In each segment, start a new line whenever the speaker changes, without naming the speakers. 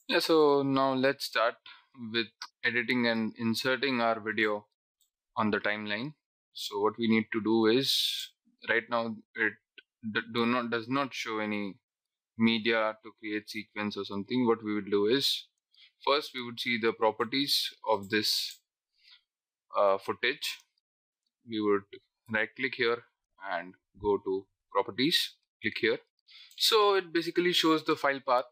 Yeah, so now let's start with editing and inserting our video on the timeline. So what we need to do is, right now it does not show any media to create sequence or something. What we will do is, first we would see the properties of this footage. We would right click here and go to properties, click here. So it basically shows the file path,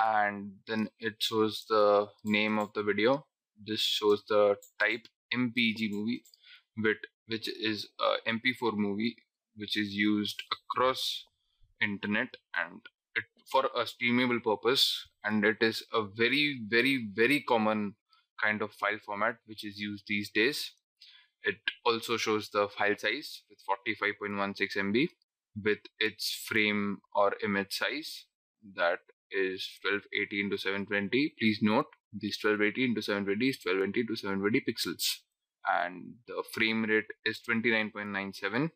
and then it shows the name of the video. This shows the type MPG movie, which is a MP4 movie, which is used across internet and for a streamable purpose, and it is a very common kind of file format which is used these days. It also shows the file size with 45.16 MB with its frame or image size, that is 1280 into 720. Please note, this 1280 into 720 is 1220 to 720 pixels, and the frame rate is 29.97.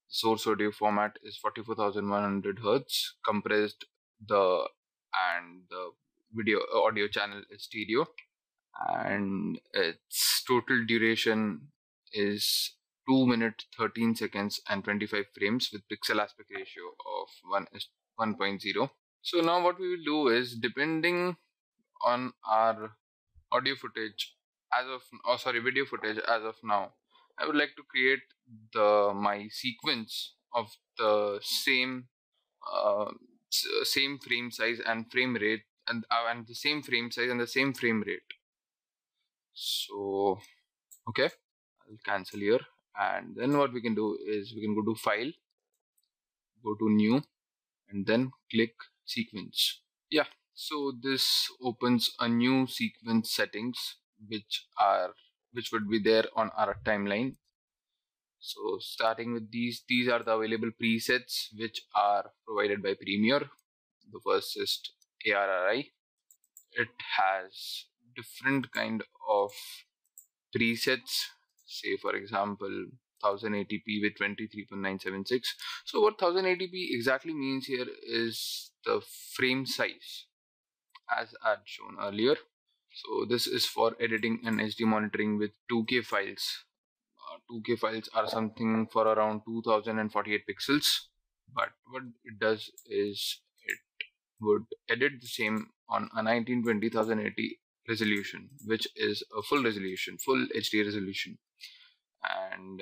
Source audio format is 44,100 hertz. Compressed the and the video audio channel is stereo, and its total duration is 2 minutes 13 seconds and 25 frames with pixel aspect ratio of 1:1.0. So now what we will do is, depending on our audio footage as of, oh sorry, video footage as of now, I would like to create the my sequence of the uh, same frame size and frame rate, and the same frame size and the same frame rate. So okay, I'll cancel here, and then what we can do is we can go to file, go to new, and then click sequence. Yeah, so this opens a new sequence settings which would be there on our timeline. So starting with these are the available presets which are provided by Premiere. The first is ARRI. It has different kind of presets, say for example 1080p with 23.976. So what 1080p exactly means here is the frame size as I had shown earlier. So this is for editing and HD monitoring with 2K files. 2K files are something for around 2048 pixels, but what it does is it would edit the same on a 1920 resolution, which is a full resolution, full HD resolution. And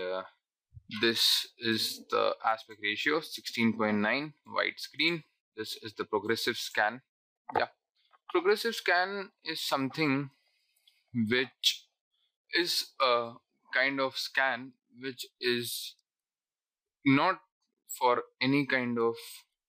this is the aspect ratio 16.9 widescreen. This is the progressive scan. Yeah, progressive scan is something which is a kind of scan which is not for any kind of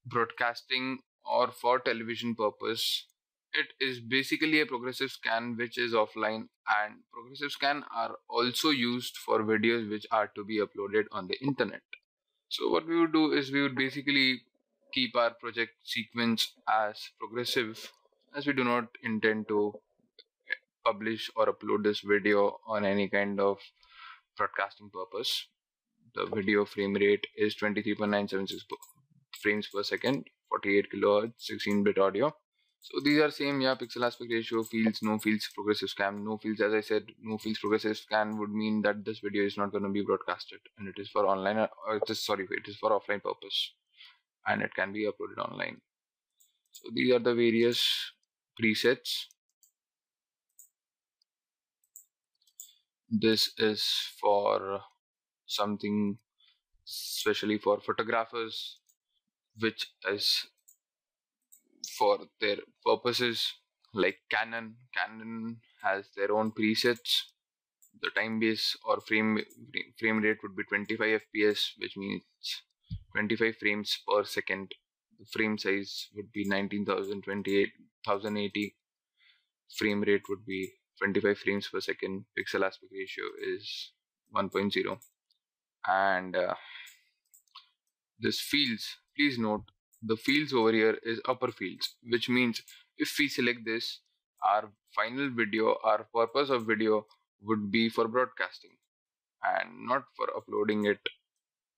broadcasting or for television purpose. It is basically a progressive scan which is offline, and progressive scan are also used for videos which are to be uploaded on the internet. So what we would do is we would basically keep our project sequence as progressive, as we do not intend to publish or upload this video on any kind of broadcasting purpose. The video frame rate is 23.976 frames per second, 48 kilohertz, 16-bit audio. So these are same, yeah, pixel aspect ratio, fields, no fields, progressive scan, no fields. As I said, no fields progressive scan would mean that this video is not going to be broadcasted, and it is for online, or it is, sorry, it is for offline purpose, and it can be uploaded online. So these are the various presets. This is for something especially for photographers, which is for their purposes, like Canon has their own presets. The time base or frame rate would be 25 fps, which means 25 frames per second. The frame size would be 19,080. Frame rate would be 25 frames per second. Pixel aspect ratio is 1.0. And this fields, please note, the fields over here is upper fields, which means if we select this, our final video, our purpose of video would be for broadcasting and not for uploading it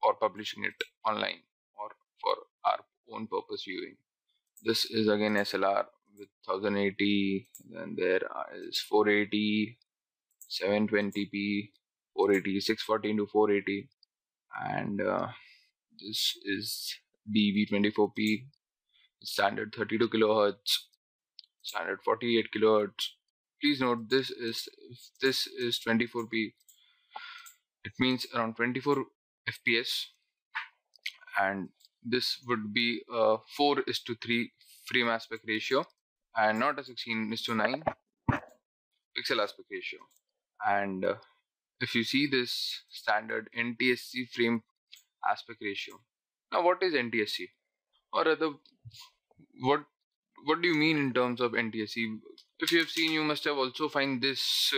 or publishing it online or for our own purpose viewing. This is again SLR, with 1080, then there is 480, 720p, 480, 640 into 480, and this is DV24p, standard 32 kilohertz, standard 48 kilohertz. Please note this is, if this is 24p, it means around 24 fps, and this would be a 4:3 frame aspect ratio and not a 16:9 pixel aspect ratio. And if you see this standard NTSC frame aspect ratio, now what is NTSC, or rather what what do you mean in terms of NTSC? If you have seen, you must have also find this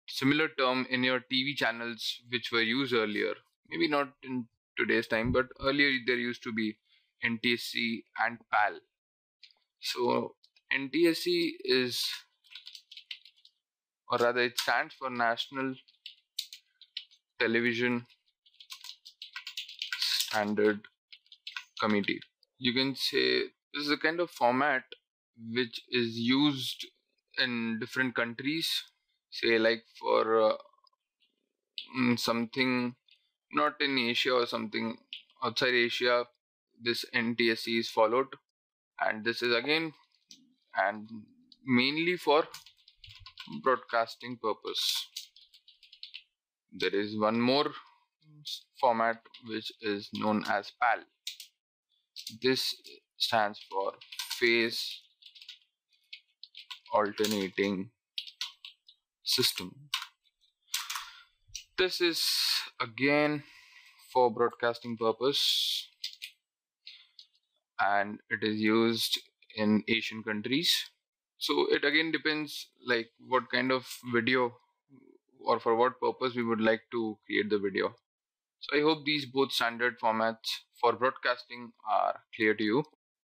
similar term in your TV channels which were used earlier. Maybe not in today's time, but earlier there used to be NTSC and PAL. So NTSC is, or rather it stands for National Television Standard Committee. You can say this is a kind of format which is used in different countries, say like for something not in Asia or something outside Asia, this NTSC is followed, and this is again and mainly for broadcasting purpose. There is one more format which is known as PAL. This stands for Phase Alternating System. This is again for broadcasting purpose, and it is used in Asian countries. So it again depends like what kind of video or for what purpose we would like to create the video. So I hope these both standard formats for broadcasting are clear to you.